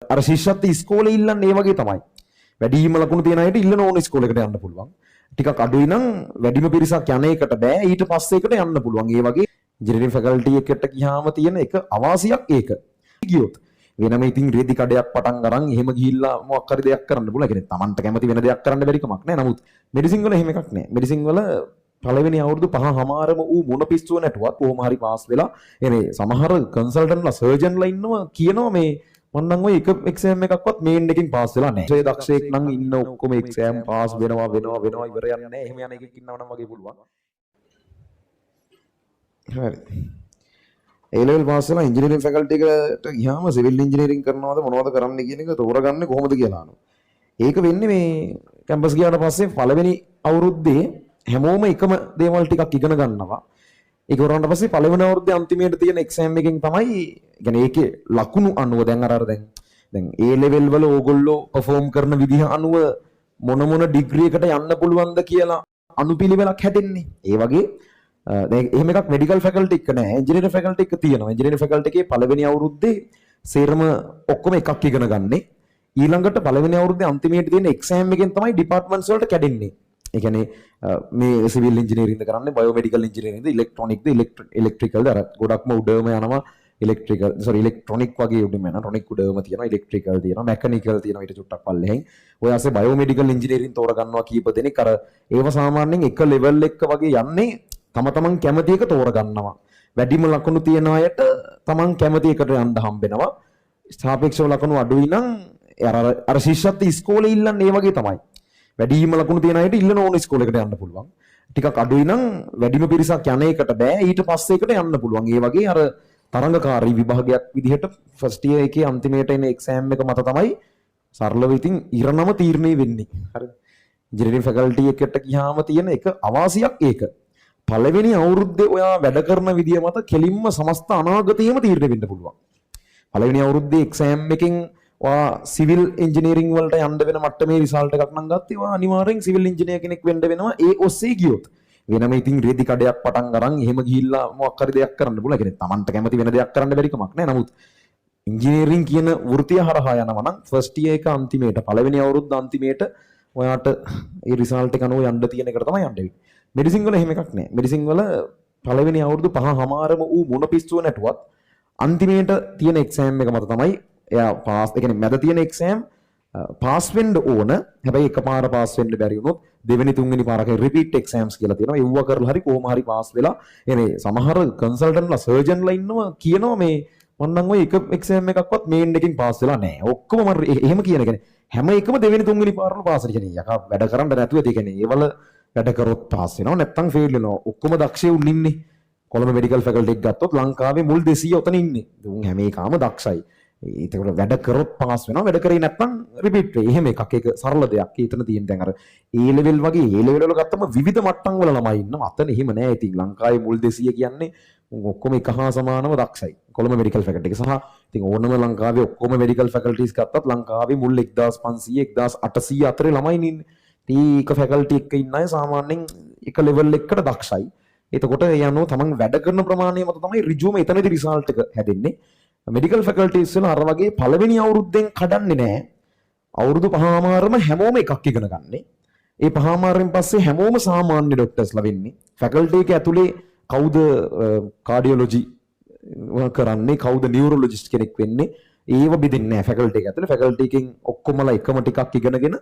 අර ශිෂ්‍යත්ව ඉස්කෝලේ ඉල්ලන්නේ ඒ වගේ තමයි. වැඩිම ලකුණු තියන අයට ඉල්ලන ඕන ඉස්කෝලේකට යන්න පුළුවන්. ටිකක් අඩුයි නම් වැඩිම පිරිසක් යන එකට බෑ ඊට පස්සේ එකට යන්න පුළුවන්. ඒ වගේ ඉන්ජිනියරින් ෆැකල්ටි එකට ගියාම තියෙන එක අවාසියක් ඒක. ගියොත් වෙනම ඉතින් රෙදි කඩයක් පටන් අරන් එහෙම ගිහිල්ලා මොකක් හරි දෙයක් කරන්න පුළුවන්. ඒ කියන්නේ Tamanට කැමති වෙන දෙයක් කරන්න බැරි කමක් නෑ. නමුත් මෙඩිසින් වල එහෙම එකක් නෑ. මෙඩිසින් වල පළවෙනි අවුරුදු 5මාරම ඌ මොන පිස්සුව නැටුවත් කොහොම හරි පාස් වෙලා එනේ සමහර කන්සල්ටන්ට්ලා සර්ජන්ලා ඉන්නවා කියනවා මේ මම නම් ඔය එක එක්සෑම් එකක්වත් මේන් එකකින් පාස් වෙලා නැහැ. ඒ දක්ෂයෙක් නම් ඉන්න ඔක්කොම එක්සෑම් පාස් වෙනවා ඉවර යන්නේ නැහැ. එහෙම යන එකෙක් ඉන්නව නම් වගේ පුළුවන්. හරි. ඒ ලෙවල් පාස් වෙලා ඉන්ජිනියරින් ෆැකල්ටි එකට ගියාම සිවිල් ඉන්ජිනියරින් කරනවද මොනවද කරන්න කියන එක තෝරගන්නේ කොහොමද කියලා අහනවා. ඒක වෙන්නේ මේ කැම්පස් ගියාට පස්සේ පළවෙනි අවුරුද්දේ හැමෝම එකම දේවල් ටිකක් ඉගෙන ගන්නවා. ඒක වරන්ට පස්සේ පළවෙනි අවුරුද්දේ අන්තිමේට තියෙන එක්සෑම් එකෙන් තමයි يعني ඒකේ ලකුණු අනුව දැන් දැන් A level වල ඕගොල්ලෝ perform කරන විදිහ අනුව මොන ඩිග්‍රී එකට යන්න පුළුවන්ද කියලා අනුපිළිවෙලක් හැදෙන්නේ. ඒ වගේ දැන් එහෙම එකක් මෙඩිකල් ෆැකල්ටි එක නෑ. ඉන්ජිනියරින් ෆැකල්ටි එක තියෙනවා. ඉන්ජිනියරින් ෆැකල්ටි එකේ පළවෙනි අවුරුද්දේ සේරම ඔක්කොම එකක් ඉගෙන ගන්නේ. ඊළඟට පළවෙනි අවුරුද්දේ අන්තිමේට තියෙන එක්සෑම් එකෙන් තමයි ඩිපාර්ට්මන්ට්ස් වලට කැඩෙන්නේ. ඒ කියන්නේ මේ සිවිල් ඉන්ජිනියරින්ද කරන්නේ බයෝමෙඩිකල් ඉන්ජිනියරින්ද ඉලෙක්ට්‍රොනික්ද ඉලෙක්ට්‍රිකල්ද අර ගොඩක්ම උඩම යනවා ඉලෙක්ට්‍රොනික් වගේ උඩම යනවා ටොනික් උඩම තියෙනවා ඉලෙක්ට්‍රිකල් තියෙනවා මෙකැනිකල් තියෙනවා ඊට චුට්ටක් පල්ලෙහෙන් ඔය ASCII බයෝමෙඩිකල් ඉන්ජිනියරින් තෝරගන්නවා කීප දෙනෙක් අර ඒව සාමාන්‍යයෙන් එක ලෙවල් එක වගේ යන්නේ තමන් කැමති එක තෝරගන්නවා වැඩිම ලකුණු තියන අයට තමන් කැමති එකට යන්න හම්බෙනවා සාපේක්ෂව ලකුණු අඩුයි නම් අර ශිෂ්‍යත්ව ඉස්කෝලේ ඉල්ලන්නේ ඒ වගේ තමයි වැඩිම ලකුණු තියන අයට ඉල්ලන ඕන ඉස්කෝලේකට යන්න පුළුවන්. ටිකක් අඩුයි නම් වැඩිම පිරිසක් යන එකට බෑ ඊට පස්සේ එකට යන්න පුළුවන්. ඒ වගේ අර තරංගකාරී විභාගයක් විදිහට ෆස්ට් ඉයර් එකේ අන්තිමේට එන එක්සෑම් එක මත තමයි සරලව ඉතින් ඉරණම තීරණය වෙන්නේ. හරිද? ඉන්ජිනියරින් ෆැකල්ටි එකට ගියාම තියෙන එක අවාසියක් ඒක. පළවෙනි අවුරුද්දේ ඔයා වැඩ කරන විදිය මත කෙලින්ම සමස්ත අනාගතයම තීරණය වෙන්න පුළුවන්. පළවෙනි අවුරුද්දේ එක්සෑම් එකෙන් ඔයා සිවිල් ඉන්ජිනියරින් වලට යන්න වෙන මට්ටමේ රිසල්ට් එකක් නම් ගත්තේ ඔයා අනිවාර්යෙන් සිවිල් ඉන්ජිනියර් කෙනෙක් වෙන්න වෙනවා ඒ ඔස්සේ ගියොත්. වෙනම ඉතින් රෙදි කඩයක් පටන් අරන් එහෙම ගිහිල්ලා මොකක් හරි දෙයක් කරන්න පුළුවන්. ඒ කියන්නේ Tamanට කැමති වෙන දෙයක් කරන්න බැරි කමක් නැහැ. නමුත් ඉන්ජිනියරින් කියන වෘත්තිය හරහා යනවා නම් ෆස්ට් ඉයර් එක අන්තිමේට පළවෙනි අවුරුද්ද අන්තිමේට ඔයාට ඒ රිසල්ට් එක අනුව යන්න තියෙන එකට තමයි යන්න වෙන්නේ. මෙඩිසින් වල එහෙම එකක් නැහැ. මෙඩිසින් වල පළවෙනි අවුරුදු 5මාරම ඌ මොන පිස්සුව නැටුවත් අන්තිමේට තියෙන එක්සෑම් එක මත තමයි එයා පාස් ඒ කියන්නේ මැද තියෙන එක්සෑම් පාස් වෙන්න ඕන. හැබැයි එකපාර පාස් වෙන්න බැරි වුණොත් දෙවෙනි තුන්වෙනි පාරකේ රිපීට් එක්සෑම්ස් කියලා තියෙනවා. ඒව කරලා හරි කොහොම හරි පාස් වෙලා එනේ සමහර කන්සල්ටන්ට්ලා සර්ජන්ලා ඉන්නවා කියනවා මේ මම නම් ඔය එක එක්සෑම් එකක්වත් මේන් එකකින් පාස් වෙලා නැහැ. ඔක්කොම මම එහෙම කියන කියන්නේ හැම එකම දෙවෙනි තුන්වෙනි පාරවල පාස් වෙන කියන්නේ යකා වැඩ කරන්න නැතුව ඒ කියන්නේ ඒවල වැඩ කරොත් පාස් වෙනවා නැත්නම් ෆේල් වෙනවා. ඔක්කොම දක්ෂයෝ ඉන්නේ. කොළඹ මෙඩිකල් ෆැකල්ටි එක ගත්තොත් ලංකාවේ මුල් 200 ඔතන ඉන්නේ. උන් හැම එකම දක්ෂයි. ඒකට වැඩ කරොත් පාස් වෙනවා වැඩ කරේ නැත්නම් රිපීට් වෙයි. එහෙම එකක් ඒක සරල දෙයක්. ඊතන තියෙන දැන් අර A level වගේ A level වල ගත්තම විවිධ මට්ටම් වල ළමයි ඉන්නවා. අතන එහෙම නෑ. ඉතින් ලංකාවේ මුල් 200 කියන්නේ ඔක්කොම එක හා සමානව දක්ෂයි. කොළඹ මෙඩිකල් ෆැකල්ටි එක සහ ඉතින් ඕනම ලංකාවේ ඔක්කොම මෙඩිකල් ෆැකල්ටිස් ගත්තත් ලංකාවේ මුල් 1500 1800 අතරේ ළමයි ඉන්නේ. ඉතින් එක ෆැකල්ටි එකක ඉන්න අය සාමාන්‍යයෙන් එක ලෙවල් එකකට දක්ෂයි. එතකොට ඒ අනුව තමන් වැඩ කරන ප්‍රමාණය මත තමයි ඍජුවම එතනදී රිසල්ට් එක හැදෙන්නේ. මෙඩිකල් ෆැකල්ටිස් වල අර වගේ පළවෙනි අවුරුද්දෙන් කඩන්නේ නැහැ. අවුරුදු 5මාරම හැමෝම එකක් ඉගෙන ගන්නේ. ඒ 5මාරෙන් පස්සේ හැමෝම සාමාන්‍ය ડોක්ටර්ස්ලා වෙන්නේ. ෆැකල්ටි එක ඇතුලේ කවුද කාඩියොලොජි කරන්නේ කවුද නියුරොලොජිස්ට් කෙනෙක් වෙන්නේ ඒව බෙදෙන්නේ නැහැ ෆැකල්ටි එක ඇතුලේ. ෆැකල්ටි එකෙන් ඔක්කොමලා එකම ටිකක් ඉගෙනගෙන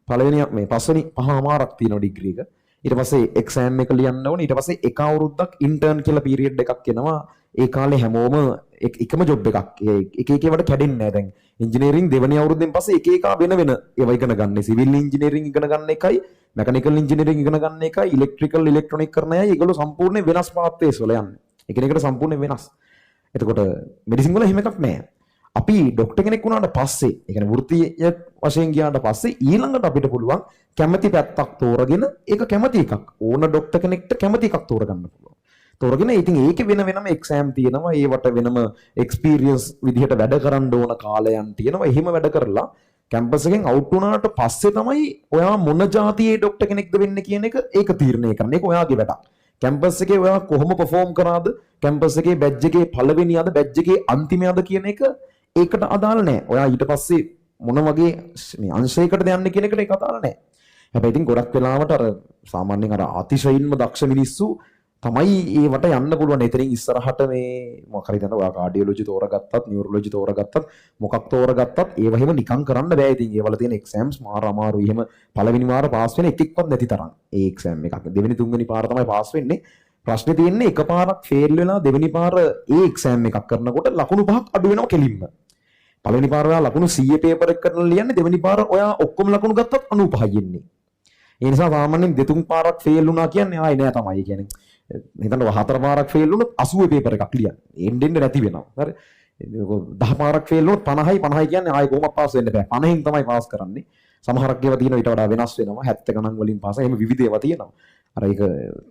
පළවෙනි මේ පස්වෙනි 5මාරක් තියෙනවා ඩිග්‍රී එක. ඊට පස්සේ එක්සෑම් එක ලියන්න ඕනේ. ඊට පස්සේ එක අවුරුද්දක් ඉන්ටර්න් කියලා පීරියඩ් එකක් එනවා. ඒ කාලේ හැමෝම එකම ජොබ් එකක්. එක එක ඒවාට කැඩෙන්නේ නැහැ. දැන් ඉන්ජිනියරින් දෙවෙනි අවුරුද්දෙන් පස්සේ එක එක වෙන ඒවා ඉගෙන ගන්න. සිවිල් ඉන්ජිනියරින් ඉගෙන ගන්න එකයි, මෙකැනිකල් ඉන්ජිනියරින් ඉගෙන ගන්න එකයි, ඉලෙක්ට්‍රිකල් ඉලෙක්ට්‍රොනික කරන අය ඒගොල්ලෝ සම්පූර්ණයෙන් වෙනස් පාත්වේස් වල යන්නේ. එකිනෙකට සම්පූර්ණයෙන් වෙනස්. එතකොට මෙඩිසින් වල එහෙම එකක් නැහැ. අපි ડોක්ටර් කෙනෙක් වුණාට පස්සේ, ඒ කියන්නේ වෘත්තීය වශයෙන් ගියාට පස්සේ ඊළඟට අපිට පුළුවන් කැමැති පැත්තක් තෝරගෙන ඒක කැමැති එකක්. ඕන ડોක්ටර් කෙනෙක්ට කැමැති එකක් තෝරගන්න පුළුවන්. තෝරගෙන ඉතින් ඒකේ වෙනම එක්සෑම් තියෙනවා. ඒවට වෙනම එක්ස්පීරියන්ස් විදිහට වැඩ කරන්න ඕන කාලයන් තියෙනවා. එහෙම වැඩ කරලා කැම්පස් එකෙන් අවුට් වුණාට පස්සේ තමයි ඔයා මොන જાතියේ ડોක්ටර් කෙනෙක්ද වෙන්නේ කියන එක ඒක තීරණය කරන්න. ඒක ඔයාගේ වැඩක්. කැම්පස් එකේ ඔයා කොහොම perform කරාද? කැම්පස් එකේ බැජ් එකේ පළවෙනියද බැජ් එකේ අන්තිමයද කියන එක ඒකට අදාළ නැහැ. ඔයා ඊට පස්සේ මොන වගේ මේ අංශයකටද යන්නේ කියන එකට ඒක අදාළ නැහැ. හැබැයි ඉතින් ගොඩක් වෙලාවට අර සාමාන්‍යයෙන් අර අතිශයින්ම දක්ෂ මිනිස්සු තමයි ඒවට යන්න පුළුවන්. එතනින් ඉස්සරහට මේ මොකක් හරි දැන් ඔයා කාඩියොලොජි තෝරගත්තත්, නියුරොලොජි තෝරගත්තත්, මොකක් තෝරගත්තත් ඒව එහෙම නිකන් කරන්න බෑ. ඉතින් ඒවල තියෙන එක්සෑම්ස් මාර අමාරුයි. එහෙම පළවෙනි වාර පාස් වෙන එකෙක්වත් නැති තරම්. ඒ එක්සෑම් එකක්. දෙවෙනි තුන්වෙනි පාර තමයි පාස් වෙන්නේ. ප්‍රශ්නේ තියෙන්නේ එකපාරක් ෆේල් වෙලා දෙවෙනි පාර ඒ එක්සෑම් එකක් කරනකොට ලකුණු 5ක් අඩු වෙනවා කෙලින්ම. පළවෙනි පාර ඔයා ලකුණු 100 පේපර් එක කරලා ලියන්නේ දෙවෙනි පාර ඔයා ඔක්කොම ලකුණු ගත්තත් 95යි එන්නේ. ඒ නිසා සාමාන්‍යයෙන් දෙතුන් පාරක් ෆේල් වුණා කියන්නේ ආයි නෑ තමයි කියන්නේ. හිතන්න හතර පාරක් ෆේල් වුණොත් 80 පේපර් එකක් ලියන්න. එන්න නැති වෙනවා. හරි. 10 පාරක් ෆේල් වුණොත් 50යි කියන්නේ ආයි කොහොමද පාස් වෙන්න බෑ. 50න් තමයි පාස් කරන්නේ. සමහරක් ඒවා තියෙනවා ඊට වඩා වෙනස් වෙනවා. 70 ගණන් වලින් පාස්. එහෙම විවිධ ඒවා තියෙනවා. අර ඒක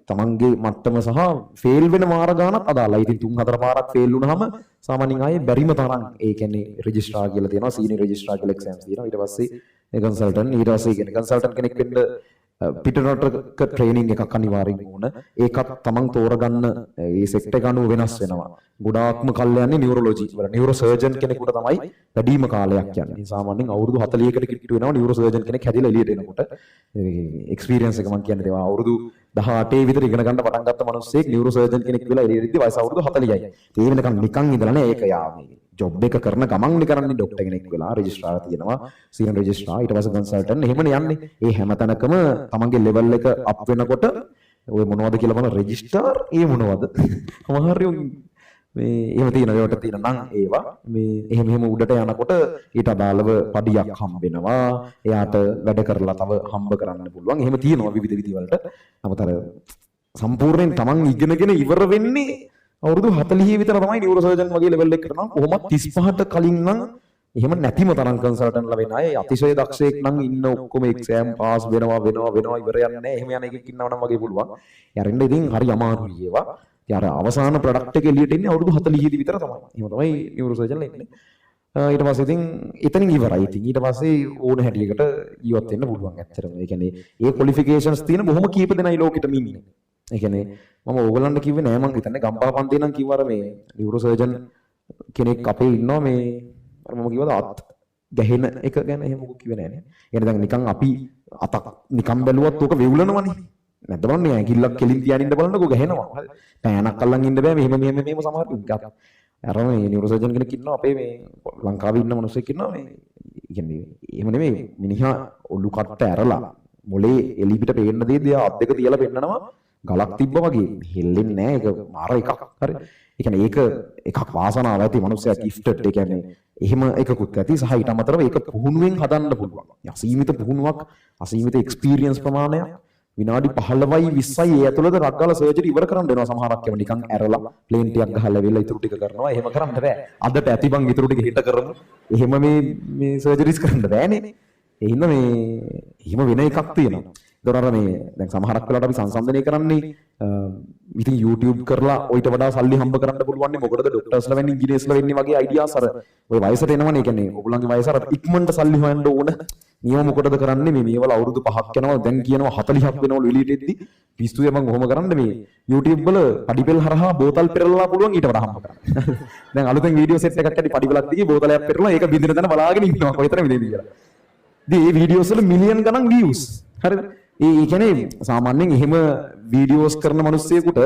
තමන්ගේ මට්ටම සහ ෆේල් වෙන වාර ගානක් අදාළයි. ඉතින් 3-4 පාරක් ෆේල් වුණාම සාමාන්‍යයෙන් ආයේ බැරිම තරම් ඒ කියන්නේ රෙජිස්ට්‍රාර් කියලා තියෙනවා. සීනියර් රෙජිස්ට්‍රාර් කියලා එක්සෑම්ස් තියෙනවා. ඊට පස්සේ ඒ කන්සල්ටන්ට් ඊට පස්සේ කියන්නේ කන්සල්ටන්ට් කෙනෙක් වෙන්න පිටරටක ට්‍රේනින් එකක් අනිවාර්යෙන් ඕන. ඒකත් තමන් තෝරගන්න ඒ සෙක්ටර් එක අනුව වෙනස් වෙනවා. ගොඩාක්ම කල් යන්නේ නියුරොලොජි වල. නියුරෝ සර්ජන් කෙනෙකුට තමයි වැඩිම කාලයක් යන්නේ. සාමාන්‍යයෙන් අවුරුදු 40කට කිට්ටු වෙනවා නියුරෝ සර්ජන් කෙනෙක් හැදිලා එළියට එනකොට. එක්ස්පීරියන්ස් එක මම කියන්නේ ඒවා අවුරුදු 18 විතර ඉගෙන ගන්න පටන් ගත්ත මිනිස්සෙක් නියුරෝ සර්ජන් කෙනෙක් වෙලා එළියට ඉද්දි වයස අවුරුදු 40යි. ඒ වෙනකන් නිකන් ඉඳලා නෑ ඒක යාමේ. ජොබ් එක කරන ගමන් කරන්නේ ડોක්ටර් කෙනෙක් වෙලා රෙජිස්ට්‍රාර් තියෙනවා සීනියර් රෙජිස්ට්‍රාර් ඊට පස්සේ කන්සල්ටන්ට් එහෙමනේ යන්නේ. ඒ හැම තැනකම තමන්ගේ ලෙවල් එක අප් වෙනකොට ඔය මොනවද කියලා බලන රෙජිස්ට්‍රාර් ඒ මොනවද සමහරව මේ එහෙම තියෙන ඒවට තියෙන නම් ඒවා මේ එහෙම උඩට යනකොට ඊට අදාළව පඩියක් හම්බ වෙනවා. එයාට වැඩ කරලා තව හම්බ කරන්න පුළුවන්. එහෙම තියෙනවා විවිධ විදි වලට. නමුත් අර සම්පූර්ණයෙන් තමන් ඉගෙනගෙන ඉවර වෙන්නේ අවුරුදු 40 විතර තමයි නියුරෝ සර්ජන් වගේ ලෙවල් එකකට නම් කොහොමත් 35ට කලින් නම් එහෙම නැතිම තරම් කන්සල්ටන්ට්ලා වෙන අය අතිශය දක්ෂයෙක් නම් ඉන්න ඔක්කොම එක්සෑම් පාස් වෙනවා ඉවර යන්නේ නැහැ. එහෙම යන එකෙක් ඉන්නවා නම් වගේ පුළුවන්. යරින්න ඉතින් හරි අමාරුයි ඒවා. ඉතින් අර අවසාන ප්‍රොඩක්ට් එක එළියට එන්නේ අවුරුදු 40 දී විතර තමයි. එහෙම තමයි නියුරෝ සර්ජන්ලා ඉන්නේ. ඊට පස්සේ ඉතින් එතනින් ඉවරයි. ඉතින් ඊට පස්සේ ඕන හැටියකට ජීවත් වෙන්න පුළුවන් ඇත්තටම. ඒ කියන්නේ ඒ ක්වොලිෆිකේෂන්ස් තියෙන බොහොම කීප දෙනයි ලෝකෙටම ඉන්නේ. ඒ කියන්නේ මම ඕගලන්ට කිව්වේ නෑ මං හිතන්නේ ගම්පහ පන්තිේ නම් කිව්වා අර මේ නියුරෝ සර්ජන් කෙනෙක් අපේ ඉන්නවා මේ අර මම කිව්වද අත් ගැහෙන එක ගැන එහෙම මොකක් කිව්වේ නෑනේ. يعني දැන් නිකන් අපි අතක් නිකන් බැලුවත් ඕක වෙවුලනවනේ. නැද්ද බලන්න ඇඟිල්ලක් කෙලින් තියාගෙන ඉන්න බලන්නකෝ ගැහෙනවා. හරි. පෑනක් අල්ලන් ඉන්න බෑ මෙහෙම සමහර විග්ගත්. අර මේ නියුරෝ සර්ජන් කෙනෙක් ඉන්නවා අපේ මේ ලංකාවේ ඉන්න මිනිස්සෙක් ඉන්නවා මේ කියන්නේ එහෙම නෙමෙයි මිනිහා ඔලු කට්ට ඇරලා මොලේ එලි පිට පේන්න දෙද්දී අත් දෙක තියලා පෙන්නනවා ගලක් තිබ්බා වගේ හෙල්ලෙන්නේ නැහැ. ඒක මාර එකක්. හරි. ඒ කියන්නේ ඒක එකක් වාසනාව ඇති මිනිස්සයා ගිෆ්ටඩ්. ඒ කියන්නේ එහෙම එකකුත් ඇති සහ ඊට අමතරව ඒක පුහුණුවෙන් හදන්න පුළුවන්. අසීමිත පුහුණුවක්, අසීමිත එක්ස්පීරියන්ස් ප්‍රමාණයක් විනාඩි 15යි 20යි ඒ ඇතුළත රග්ගල සර්ජරි ඉවර කරන්න වෙනවා. සමහරක් ඒවා නිකන් ඇරලා ප්ලේන් ටිකක් ගහලා වෙලා ඉතුරු ටික කරනවා. එහෙම කරන්න බෑ. අදට ඇති බං ඉතුරු ටික හිට කරමු. එහෙම මේ සර්ජරිස් කරන්න බෑනේ. ඒ හින්දා මේ එහෙම වෙන එකක් තියෙනවා. ඒතර මේ දැන් සමහරක් වෙලාවට අපි සංසන්දනය කරන්නේ ඉතින් YouTube කරලා ඔයිට වඩා සල්ලි හම්බ කරන්න පුළුවන් නේ. මොකටද ડોක්ටර්ස්ලා වෙන්නේ ඉංජිනේර්ස්ලා වෙන්නේ වගේ අයිඩියාස් අර ඔය වයසට එනවනේ. ඒ කියන්නේ ඔයගොල්ලන්ගේ වයස අර ඉක්මනට සල්ලි හොයන්න ඕන. නියම මොකටද කරන්නේ මේ මේවල අවුරුදු 5ක් යනවා දැන් කියනවා 40ක් වෙනවලු එළියට එද්දි පිස්සුවේ මම කොහොම කරන්නේ මේ YouTube වල පඩිපෙල් හරහා බෝතල් පෙරලලා පුළුවන් ඊට වඩා හම්බ කරන්න. දැන් අලුතෙන් වීඩියෝ සෙට් එකක් ඇති පඩිපෙලක් දිගේ බෝතලයක් පෙරලලා ඒක බින්දින තැන බලාගෙන ඉන්නවා කොහෙතර මිදෙන්නේ කියලා. ඉතින් මේ වීඩියෝස් වල මිලියන් ගණන් views. හරිද? ඒ කියන්නේ සාමාන්‍යයෙන් එහෙම වීඩියෝස් කරන මිනිස්සෙකුට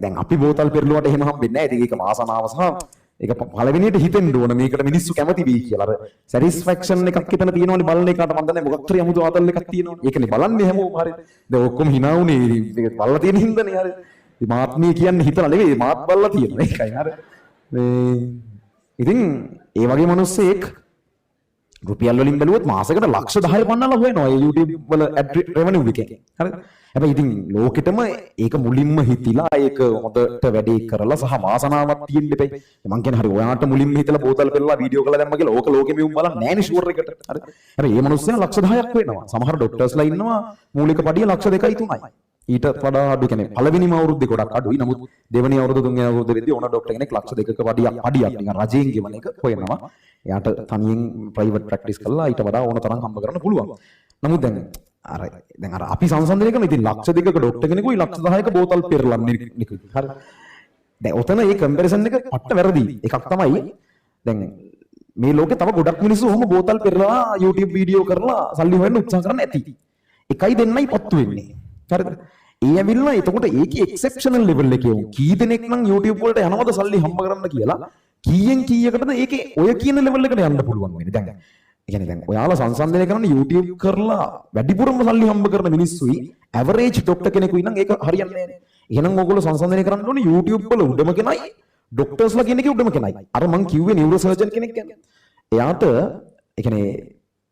දැන් අපි බෝතල් පෙරලුවට එහෙම හම්බෙන්නේ නැහැ. ඉතින් ඒක වාසනාව සහ ඒක පළවෙනියට හිතෙන්න ඕන මේකට මිනිස්සු කැමති වෙයි කියලා. අර සැටිස්ෆැක්ෂන් එකක් හිතන තියෙනවනේ බලන එකට මම දන්නේ මොකක් හරි 아무තු ආතල් එකක් තියෙනවනේ. ඒකනේ බලන්නේ හැමෝම හරි. දැන් ඔක්කොම hina උනේ ඒක බලලා තියෙන හින්දානේ හරි. ඉතින් මාත්මී කියන්නේ හිතලා නෙවෙයි මාත් බලලා තියෙනවා. ඒකයි හරි. මේ ඉතින් ඒ වගේ මිනිස්සෙක් රුපියල් වලින් බැලුවොත් මාසෙකට ලක්ෂ 10 පන්නලා හොයනවා ඒ YouTube වල ඇඩ් රෙවෙනියු එකෙන්. හරිද? හැබැයි ඉතින් ලෝකෙටම ඒක මුලින්ම හිතිලා ඒක හොඳට වැඩේ කරලා සහ වාසනාවක් තියෙන්න දෙපයි. මං කියන්නේ හරි ඔයාට මුලින්ම හිතලා බෝතල් පෙරලා වීඩියෝ කරලා දැම්ම කියලා ඕක ලෝකෙම වුන් බලන්නේ නැහැ නේ ෂුවර් එකට. හරි. හැබැයි මේ මිනිස්සයා ලක්ෂ 10ක් වෙනවා. සමහර ડોක්ටර්ස්ලා ඉන්නවා මූලික පඩිය ලක්ෂ 2යි 3යි. ඊට වඩා අඩු කියන්නේ පළවෙනිම අවුරුද්දේ ගොඩක් අඩුයි. නමුත් දෙවෙනි අවුරුදු තුන්වෙනි අවුරුද්දේදී ඕන ડોක්ටර් කෙනෙක් ලක්ෂ 2ක පඩියක් නිකන් රජයෙන් ගෙවන එක හොයනවා. එයාට තනියෙන් ප්‍රයිවට් ප්‍රැක්ටිස් කරලා ඊට වඩා ඕන තරම් හම්බ කරන්න පුළුවන්. නමුත් දැන් අර අපි සංසන්දනය කරන ඉතින් ලක්ෂ 2ක ડોක්ටර් කෙනෙකුයි ලක්ෂ 10ක බෝතල් පෙරලන්නේ නිකුත්. හරි. දැන් ඔතන මේ කම්පැරිසන් එක පට්ට වැරදි. එකක් තමයි දැන් මේ ලෝකේ තව ගොඩක් මිනිස්සු ඔහොම බෝතල් පෙරලා YouTube වීඩියෝ කරලා සල්ලි හොයන්න උත්සාහ කරන්න ඇති. එකයි දෙන්නයි පත්තු වෙන්නේ. හරිද? ඒ ඇවිල්ලා එතකොට ඒකේ එක්සෙප්ෂනල් ලෙවල් එකේ වුන් කී දෙනෙක් නම් YouTube වලට යනවද සල්ලි හම්බ කරන්න කියලා කීයෙන් කීයකටද ඒකේ ඔය කියන ලෙවල් එකට යන්න පුළුවන් වෙන්නේ. දැන් ඒ කියන්නේ දැන් ඔයාලා සංසන්දනය කරන YouTube කරලා වැඩිපුරම සල්ලි හම්බ කරන මිනිස්සුයි ඇවරේජ් ડોක්ටර් කෙනෙකුයි නම් ඒක හරියන්නේ නැහැ. එහෙනම් ඕගොල්ලෝ සංසන්දනය කරන්න ඕනේ YouTube වල උඩම කෙනයි ડોක්ටර්ස්ලා කියන එකේ උඩම කෙනයි. අර මං කිව්වේ නියුරෝ සර්ජන් කෙනෙක් ගැන. එයාට ඒ කියන්නේ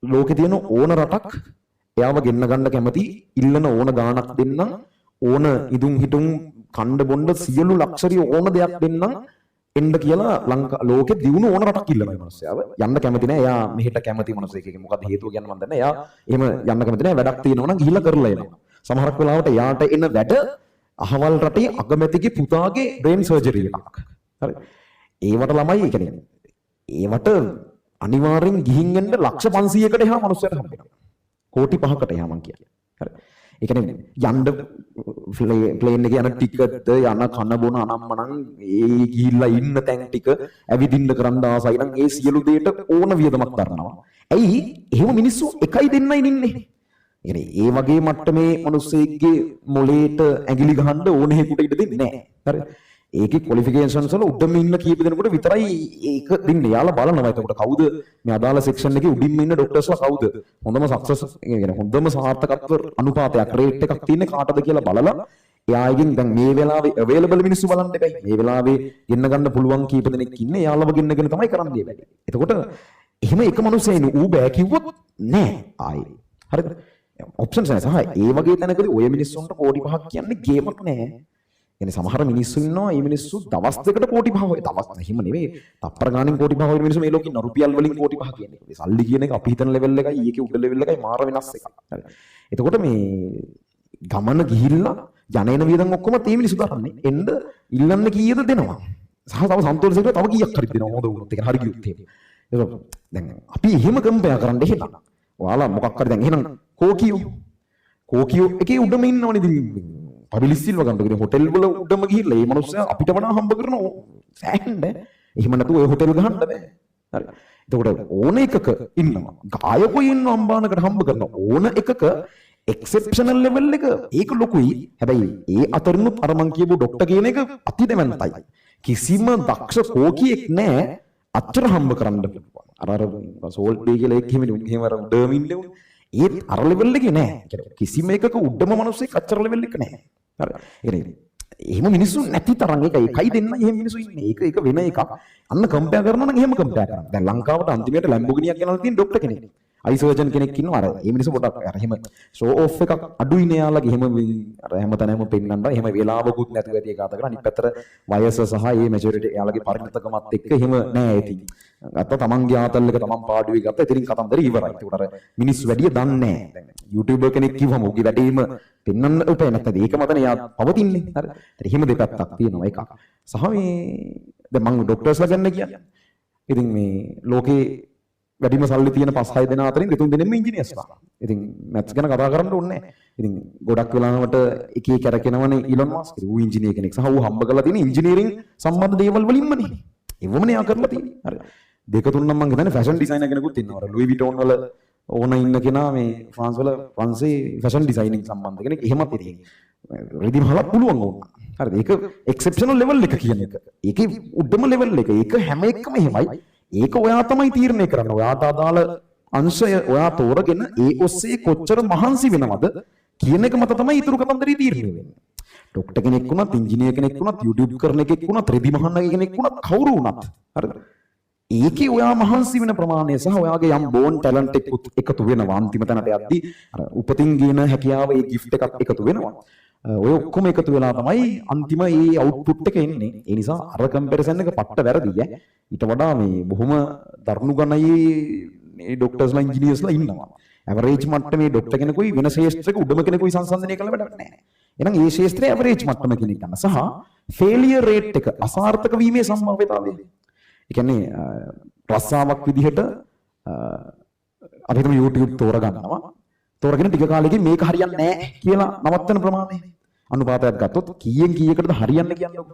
ලෝකේ තියෙන ඕන රටක් එයාව ගෙන්න ගන්න කැමති ඉල්ලන ඕන ගාණක් දෙන්නම් ඕන ඉදුම් හිටුම් කණ්ඩ බොණ්ඩ සියලු ලක්ෂරි ඕන දෙයක් දෙන්නම් එන්න කියලා ලෝකෙ දිනුන ඕන රටක් ඉල්ලනවා මිනිස්සයාව. යන්න කැමති නැහැ. එයා මෙහෙට කැමති මිනිස්සෙක්. ඒක මොකද හේතුව කියන්න මන් දන්නේ. එයා එහෙම යන්න කැමති නැහැ. වැඩක් තියෙනවා නම් ගිහිල්ලා කරලා එනවා. සමහරක් වෙලාවට එයාට එන වැඩ අහවල් රටේ අගමැතිගේ පුතාගේ බ්‍රේන් සර්ජරි එකක්. හරි. ඒවට ළමයි ඒ කියන්නේ ඒවට අනිවාර්යෙන් ගිහින් එන්න ලක්ෂ 500කට එහා මිනිස්සුන්ට හම්බෙනවා. කෝටි 5කට එහා මං කියන්නේ. හරි. ඒ කියන්නේ යන්න ප්ලේන් එකේ යන ටිකට් යන කන බොන අනම්මනම් ඒ ගිහිල්ලා ඉන්න තැන් ටික ඇවිදින්න කරන්න ආසයි නම් ඒ සියලු දේට ඕන වියදමක් දරනවා. ඇයි? එහෙම මිනිස්සු එකයි දෙන්නයි ඉන්නේ. ඒ වගේ මට්ටමේ මිනිස්සෙක්ගේ මොලේට ඇඟිලි ගහන්න ඕන හේකුට ඉඩ දෙන්නේ නැහැ. හරි. ඒකේ ක්වොලිෆිකේෂන්ස් වල උඩම ඉන්න කීප දෙනෙකුට විතරයි ඒක දෙන්නේ. යාලා බලනවා. එතකොට කවුද මේ අදාළ සෙක්ෂන් එකේ උඩින්ම ඉන්න ડોක්ටර්ස්ලා කවුද? හොඳම සක්සස් කියන්නේ හොඳම සාර්ථකත්ව අනුපාතයක් රේට් එකක් තියෙන්නේ කාටද කියලා බලලා එයාගෙන් දැන් මේ වෙලාවේ අවේලබල් මිනිස්සු බලන්න එපයි. මේ වෙලාවේ ගෙන්න ගන්න පුළුවන් කීප දෙනෙක් ඉන්නේ. යාලව ගෙන්නගෙන තමයි කරන්නේ වැඩි. එතකොට එහෙම එක මිනිස්සෙයිනු ඌ බෑ කිව්වොත් නෑ ආයේ. හරිද? ඔප්ෂන්ස් නැහැ. සහ ඒ වගේ තැනකදී ඔය මිනිස්සුන්ට කෝටි 5ක් කියන්නේ ගේමක් නෑ. يعني සමහර මිනිස්සු ඉන්නවා මේ මිනිස්සු දවස් දෙකට කෝටි 5 ඔය දවස් එහෙම නෙවෙයි තප්පර ගාණින් කෝටි 5 ඔය මිනිස්සු මේ ලෝකේ ඉන්න රුපියල් වලින් කෝටි 5 කියන්නේ. මේ සල්ලි කියන එක අපි හිතන ලෙවල් එකයි ඊයේ උඩ ලෙවල් එකයි මාර වෙනස් එකක්. හරි. එතකොට මේ ගමන ගිහිල්ලා ජනේන වියදම් ඔක්කොම තේ මිනිස්සු ගන්නනේ. එන්න ඉල්ලන්න කීයද දෙනවා. සහ තව සන්තෝෂයකට තව කීයක් හරි දෙනවා හොඳ වුණොත්. ඒක හරි ගියොත් එහෙම. ඒක දැන් අපි එහෙම කම්පෙයාර් කරන්න එහෙනම්. ඔයාලා මොකක් හරි දැන් එහෙනම් කෝකියෝ එකේ උඩම ඉන්නවනේ ඉතින් පබිලිස්සිල්ව ගන්න හොටෙල් වල උඩම ගිහිල්ලා මේ මිනිස්සයා අපිට වඩා හම්බ කරන සෑහෙන්න එහෙම නැතුව ඔය හොටෙල් ගහන්න බෑ. හරි. එතකොට ඕන එකක ඉන්නවා. ගායකයෝ ඉන්නවා අම්බානකට හම්බ කරන ඕන එකක එක්සෙප්ෂනල් ලෙවල් එක ඒක ලොකුයි. හැබැයි ඒ අතරිනුත් අර මං කියපු ડોක්ටර් කියන එක අතිදෙමන්තයි. කිසිම දක්ෂ කෝකියෙක් නැහැ අච්චර හම්බ කරන්න පුළුවන්. අර සෝල්ට් ඩේ කියලා එක් එහෙම අර ඩර්මින් ලෙවුන ඒත් අර ලෙවල් එකේ නැහැ. කිසිම එකක උඩම මිනිස්සෙක් අච්චර ලෙවල් එක නැහැ. හරි. එහෙම මිනිස්සු නැති තරම් එකයි දෙන්න එහෙම මිනිස්සු ඉන්නේ. ඒක වෙන එකක්. අන්න කම්පෙයාර් කරනවා නම් එහෙම කම්පෙයාර් කරන්න. දැන් ලංකාවට අන්තිමට ලැම්බෝගිනියක් ගෙනල්ලා තියෙන ડોක්ටර් කෙනෙක්. අයි සර්ජන් කෙනෙක් ඉන්නවා. අර මේ මිනිස්සු පොඩක් අර එහෙම ෂෝ ඔෆ් එකක් අඩුයිනේ යාළුවගේ. එහෙම අර හැමතැනම පෙන්නන්න එහෙම වේලාවකුත් නැතුව ඇති එක අතකට අනිත් පැත්තට වයස සහ මේ මැචුරිටි යාළුවගේ පරිණතකමත් එක්ක එහෙම නෑ ඉතින්. ගත්තා තමන්ගේ ආතල් එක තමන් පාඩුවේ ගත්තා. ඉතින් කතන්දර ඉවරයි. ඒකට අර මිනිස්සු වැඩිය දන්නේ නෑ. දැන් YouTuber කෙනෙක් කිව්වම උගේ වැඩේම පෙන්වන්න උපේ නැත්නම් ඒක මතනේ යා පවතින්නේ. හරි. ඒත් එහෙම දෙපැත්තක් තියෙනවා එකක්. සහ මේ දැන් මම ડોක්ටර්ස්ලා ගන්න කියන්නේ. ඉතින් මේ ලෝකේ වැඩිම සල්ලි තියෙන 5-6 දෙනා අතරින් දෙතුන් දෙනෙක්ම ඉංජිනේර්ස්ලා. ඉතින් මැත්ස් ගැන කතා කරන්න ඕනේ නැහැ. ඉතින් ගොඩක් වෙලාවට එක එක කරකිනවනේ ඊලොන් මාස්ක්. ඌ ඉංජිනේර කෙනෙක් සහ ඌ හම්බ කරලා තියෙන ඉංජිනේරින් සම්බන්ධ දේවල් වලින්මනේ. ඒවමනේ යා කරලා තියෙන්නේ. හරි. දෙක තුන නම් මම හිතන්නේ ෆැෂන් ඩිසයිනර් කෙනෙකුත් ඉන්නවා. අර ලුයි විටෝන් වල ඕන ඉන්න කෙනා මේ ෆ්‍රාන්ස් වල ෆ්‍රාන්සේ ෆැෂන් ඩිසයිනින් සම්බන්ධ කෙනෙක්. එහෙමත් ඉතින් රෙදි මහලක් පුළුවන් ඕන. හරිද? ඒක එක්සෙප්ෂනල් ලෙවල් එක කියන එක. ඒකේ උඩම ලෙවල් එක. ඒක හැම එකම එහෙමයි. ඒක ඔයා තමයි තීරණය කරන්නේ. ඔයාට අදාළ අංශය ඔයා තෝරගෙන ඒ ඔස්සේ කොච්චර මහන්සි වෙනවද කියන එක මත තමයි ඊතුරු කතන්දරේ තීරණය වෙන්නේ. ડોක්ටර් කෙනෙක් වුණත්, ඉංජිනේර කෙනෙක් වුණත්, YouTube කරන එකෙක් වුණත්, රෙදි මහන්න කෙනෙක් වුණත්, කවුරු වුණත්. හරිද? ඒකේ ඔයා මහන්සි වෙන ප්‍රමාණය සහ ඔයාගේ යම් බෝන් ටැලන්ට් එකතු වෙනවා. අන්තිම තැනට යද්දී අර උපතින් ගේන හැකියාව ඒ ගිෆ්ට් එකක් එකතු වෙනවා. ඔය ඔක්කොම එකතු වෙලා තමයි අන්තිම ඒ අවුට්පුට් එක එන්නේ. ඒ නිසා අර කම්පැරිසන් එක පට්ට වැරදි ඈ. ඊට වඩා මේ බොහොම දරුණු ගණයේ මේ ડોක්ටර්ස්ලා ඉංජිනේර්ස්ලා ඉන්නවා. ඇවරේජ් මට්ටමේ ડોක්ටර් කෙනෙකුයි වෙන ශේෂ්ත්‍රයක උඩම කෙනෙකුයි සංසන්දනය කළ වැඩක් නැහැ. එහෙනම් මේ ශේෂ්ත්‍රයේ ඇවරේජ් මට්ටම කෙනෙක් ගන්න සහ ෆේලියර් රේට් එක අසාර්ථක වීමේ සම්භාව්‍යතාවය. ඒ කියන්නේ රස්සාවක් විදිහට අපි හිතමු YouTube තෝරගන්නවා. තෝරගෙන ටික කාලෙකින් මේක හරියන්නේ නැහැ කියලා නවත්තන ප්‍රමාණය අනුපාතයක් ගත්තොත් කීයෙන් කීයකටද හරියන්නේ කියන්නේ.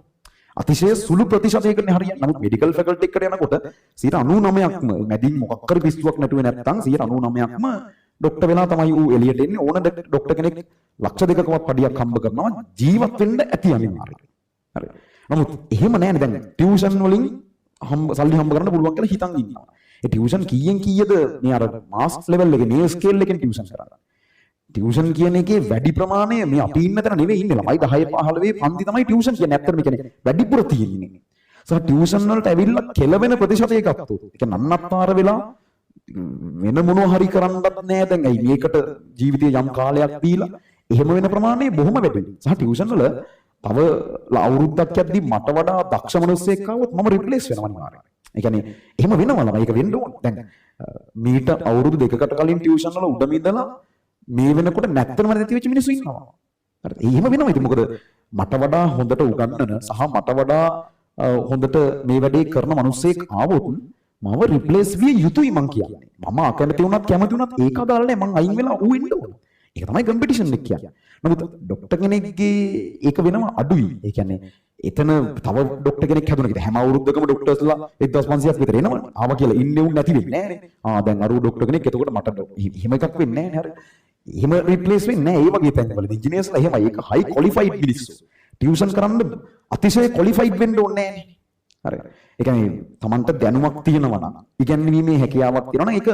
අතිශය සුළු ප්‍රතිශතයකනේ හරියන්නේ. නමුත් මෙඩිකල් ෆැකල්ටි එකට යනකොට 99%ක්ම මැදින් මොකක් හරි පිස්සුවක් නැතුවේ නැත්නම් 99%ක්ම ડોක්ටර් වෙලා තමයි ඌ එළියට එන්නේ. ඕන ડોක්ටර් කෙනෙක් ලක්ෂ දෙකකවත් පඩියක් හම්බ කරනවා ජීවත් වෙන්න ඇති අනිවාර්යයෙන්. හරි. නමුත් එහෙම නෑනේ දැන් ටියුෂන් වලින් සල්ලි හම්බ කරන්න පුළුවන් කියලා හිතන් ඉන්නවා. ඒ ටියුෂන් කීයෙන් කීයද මේ අර මාස් ලෙවල් එකේ මේ ස්කේල් එකෙන් ටියුෂන් කරන්නේ. ටියුෂන් කියන එකේ වැඩි ප්‍රමාණය මේ අපි ඉන්න තැන නෙවෙයි ඉන්නේ ළමයි 10 15 පන්ති තමයි ටියුෂන් කියන්නේ. ඇත්තටම කියන්නේ වැඩිපුර තියෙන්නේ. සහ ටියුෂන් වලට ඇවිල්ලා කෙලවෙන ප්‍රතිශතය ගත්තොත් ඒ කියන්නේ නන්නත්තර වෙලා වෙන මොනවා හරි කරන්නත් නෑ දැන්. ඇයි මේකට ජීවිතේ යම් කාලයක් දීලා එහෙම වෙන ප්‍රමාණය බොහොම වැඩි. සහ ටියුෂන් වල තව අවුරුද්දක් යද්දි මට වඩා දක්ෂ මිනිස්සෙක් ආවොත් මම රිප්ලේස් වෙනවා අනිවාර්යයෙන්. ඒ කියන්නේ එහෙම වෙනවා ළමයි. ඒක වෙන්න ඕන. දැන් මීට අවුරුදු දෙකකට කලින් ටියුෂන් වල උඩම ඉඳලා මේ වෙනකොට නැත්තම නැති වෙච්ච මිනිස්සු ඉන්නවා. හරි. එහෙම වෙනවා. ඉතින් මොකද මට වඩා හොඳට උගන්වන සහ මට වඩා හොඳට මේ වැඩේ කරන මිනිස්සෙක් ආවොත් මම රිප්ලේස් විය යුතුයි මං කියන්නේ. මම අකමැති වුණත් කැමති වුණත් ඒක අදාළ නැහැ. මං අයින් වෙලා ඌ එන්න ඕන. ඒක තමයි කම්පිටිෂන් එක කියන්නේ. නමුත් ડોක්ටර් කෙනෙක්ගේ ඒක වෙනම අඩුයි. ඒ කියන්නේ එතන තව ડોක්ටර් කෙනෙක් හැදුණා කියලා හැම අවුරුද්දකම ડોක්ටර්ස්ලා 1500ක් විතර එනවනේ. ආවා කියලා ඉන්නේ උන් නැති වෙන්නේ නැහනේ. දැන් අර ડોක්ටර් කෙනෙක් එතකොට මට එහෙම එකක් වෙන්නේ නැහනේ. හරි. එහෙම රිප්ලේස් වෙන්නේ නැහැ. ඒ වගේ තැන්වල ඉන්ජිනියර්ස්ලා එහෙමයි. ඒක හයි ක්වොලිෆයිඩ් මිනිස්සු. ටියුෂන් කරන්න අතිශය ක්වොලිෆයිඩ් වෙන්න ඕනේ නැහැ. හරි. ඒ කියන්නේ Tamanට දැනුමක් තියෙනවා නම් ඉගැන්වීමේ හැකියාවක් තියෙනවා නම් ඒක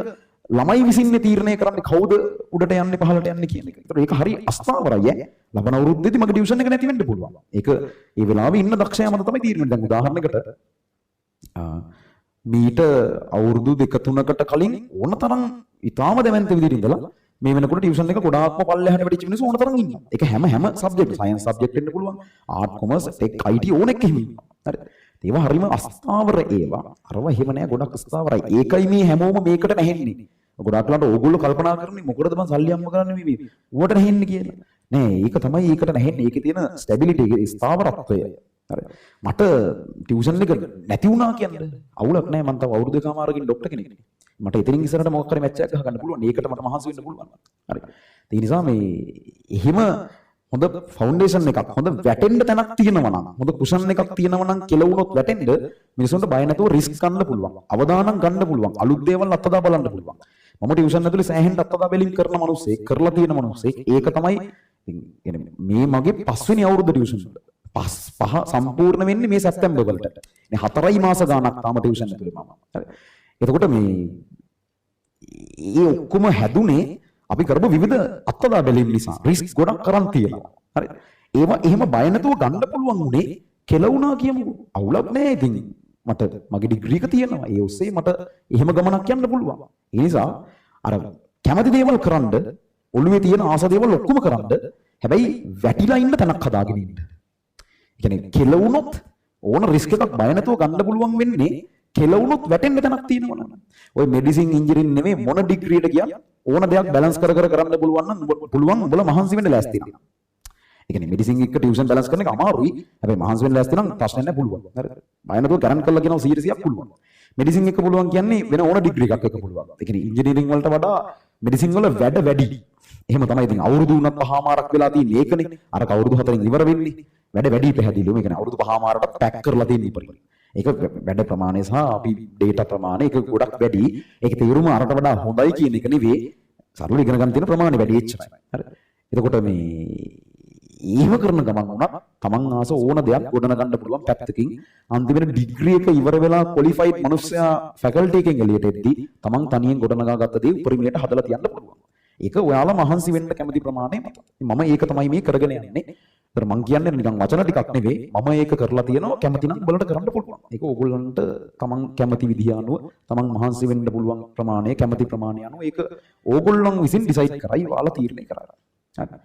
ළමයි විසින්නේ තීරණය කරන්නේ කවුද උඩට යන්නේ පහළට යන්නේ කියන එක. ඒතර ඒක හරි අස්ථාවරයි ඈ. ලබන අවුරුද්දේදී මගේ ටියුෂන් එක නැති වෙන්න පුළුවන්. ඒක ඒ වෙලාවේ ඉන්න දක්ෂයා මත තමයි තීරණය. දැන් උදාහරණයකට මීට අවුරුදු 2-3කට කලින් ඕනතරම් ඊටාම දැවැන්ත විදිහට ඉඳලා මේ වෙනකොට ටියුෂන් එක ගොඩාක්ම පල්ලෙහාට වැඩිච්ච මිනිස්සු ඕනතරම් ඉන්නවා. ඒක හැම සබ්ජෙක්ට් සයන්ස් සබ්ජෙක්ට් වෙන්න පුළුවන්. ආර්ට් කොමර්ස් ටෙක් IT ඕනෙක එහෙම ඉන්නවා. හරි. ඒවා හරිම අස්ථාවර ඒවා. අරවා එහෙම නෑ ගොඩක් අස්ථාවරයි. ඒකයි මේ හැමෝම මේකට නැහෙන්නේ. ගොඩාක් ලාට ඕගොල්ලෝ කල්පනා කරන්නේ මොකටද මං සල්ලි අම්ම කරන්නේ මේ ඌවට නැහෙන්නේ කියලා. නෑ ඒක තමයි ඒකට නැහෙන්නේ. ඒකේ තියෙන ස්ටැබිලිටි ඒකේ ස්ථාවරත්වය. හරි. මට ටියුෂන් එක නැති වුණා කියන්නේ අවුලක් නෑ. මං තව අවුරුදු දෙකමාරකින් ડોක්ටර් කෙනෙක් නේ. මට ඉතින් ඉස්සරහට මොකක් හරි මැච් එකක් ගහගන්න පුළුවන්. ඒකට මට මහන්සි වෙන්න පුළුවන්. හරි. ඒ නිසා මේ එහෙම හොඳ ෆවුන්ඩේෂන් එකක් හොඳ වැටෙන්න තැනක් තියෙනවා නම් හොඳ කුෂන් එකක් තියෙනවා නම් කෙලවුනොත් වැටෙන්න මිනිසුන්ට බය නැතුව රිස්ක් ගන්න පුළුවන්. අවදානම් ගන්න පුළුවන්. අලුත් දේවල් අත්දැක බලන්න පුළුවන්. මම ටියුෂන් ඇතුලේ සෑහෙන්න අත්දැක බැලීම් කරන මිනිස්සෙක් කරලා තියෙන මිනිස්සෙක් ඒක තමයි ඉතින් මේ මගේ 5 වෙනි අවුරුද්ද ටියුෂන් වල. පහ සම්පූර්ණ වෙන්නේ මේ සැප්තැම්බර් වලට. මේ 4 මාස ගාණක් තාම ටියුෂන් ඇතුලේ මම. හරි. එතකොට මේ ඔක්කොම හැදුනේ අපි කරපු විවිධ අත්දැක බැලීම් නිසා රිස්ක් ගොඩක් කරන් තියෙනවා. හරි. ඒවා එහෙම බය නැතුව ගන්න පුළුවන් උනේ කෙලවුණා කියමු. අවුලක් නෑ ඉතින්. මට මගේ ඩිග්‍රී එක තියෙනවා. ඒ ඔස්සේ මට එහෙම ගමනක් යන්න පුළුවන්. ඒ නිසා අර කැමති දේවල් කරන්න ඔළුවේ තියෙන ආස දේවල් ඔක්කොම කරන්න හැබැයි වැටිලා ඉන්න තැනක් හදාගෙන ඉන්න. ඒ කියන්නේ කෙලවුනොත් ඕන රිස්ක් එකක් බය නැතුව ගන්න පුළුවන් වෙන්නේ කෙලවුනොත් වැටෙන්න තැනක් තියෙනවා නම්. ඔය මෙඩිසින් ඉන්ජිනියරින් නෙමෙයි මොන ඩිග්‍රියට ගියත් ඕන දෙයක් බැලන්ස් කර කරන්න පුළුවන් නම් පුළුවන් උඹලා මහන්සි වෙන්න ලෑස්ති වෙන්න. ඒ කියන්නේ මෙඩිසින් එක ටියුෂන් බැලන්ස් කරන එක අමාරුයි. හැබැයි මහන්සි වෙන්න ලෑස්ති නම් ප්‍රශ්න නැහැ පුළුවන්. හරිද? බය නැතුව කරන් කරලා කියනවා 100%ක් පුළුවන්. මෙඩිසින් එක පුළුවන් කියන්නේ වෙන ඕන ඩිග්‍රී එකක් එක පුළුවන්. ඒ කියන්නේ ඉන්ජිනියරින් වලට වඩා මෙඩිසින් වල වැඩ වැඩි. එහෙම තමයි ඉතින් අවුරුදු 3.5මාරක් වෙලා තියෙන්නේ ඒකනේ. අර අවුරුදු 4න් ඉවර වෙන්නේ. වැඩ වැඩි පැහැදිලිවම. ඒ කියන්නේ අවුරුදු 5මාරට පැක් කරලා තියෙන ඉපරි. ඒක වැඩ ප්‍රමාණය සහ අපි ඩේටා ප්‍රමාණය ඒක ගොඩක් වැඩි. ඒක තේරුම අරට වඩා හොඳයි කියන එක නෙවෙයි. සරල ඉගෙන ගන්න තියෙන ප්‍රමාණය වැඩි එච්චරයි. හරි. එතකොට මේ ඊව කරන ගමන් වුණත් තමන් ආස ඕන දෙයක් ගොඩන ගන්න පුළුවන් පැත්තකින් අන්තිමට ඩිග්‍රී එක ඉවර වෙලා ක්වොලිෆයිඩ් මිනිස්සයා ෆැකල්ටි එකෙන් එළියට එද්දී තමන් තනියෙන් ගොඩනගා ගත්ත දේ උපරිමයට හදලා තියන්න පුළුවන්. ඒක ඔයාලා මහන්සි වෙන්න කැමති ප්‍රමාණය මත. මම ඒක තමයි මේ කරගෙන යන්නේ. ඒතර මං කියන්නේ නිකන් වචන ටිකක් නෙවෙයි. මම ඒක කරලා තියෙනවා කැමති නම් බලන්න කරන්න පුළුවන්. ඒක ඕගොල්ලන්ට තමන් කැමති විදිහ අනුව තමන් මහන්සි වෙන්න පුළුවන් ප්‍රමාණය කැමති ප්‍රමාණය අනුව ඒක ඕගොල්ලන් විසින් ඩිසයිඩ් කරයි ඔයාලා තීරණය කරා. හරි.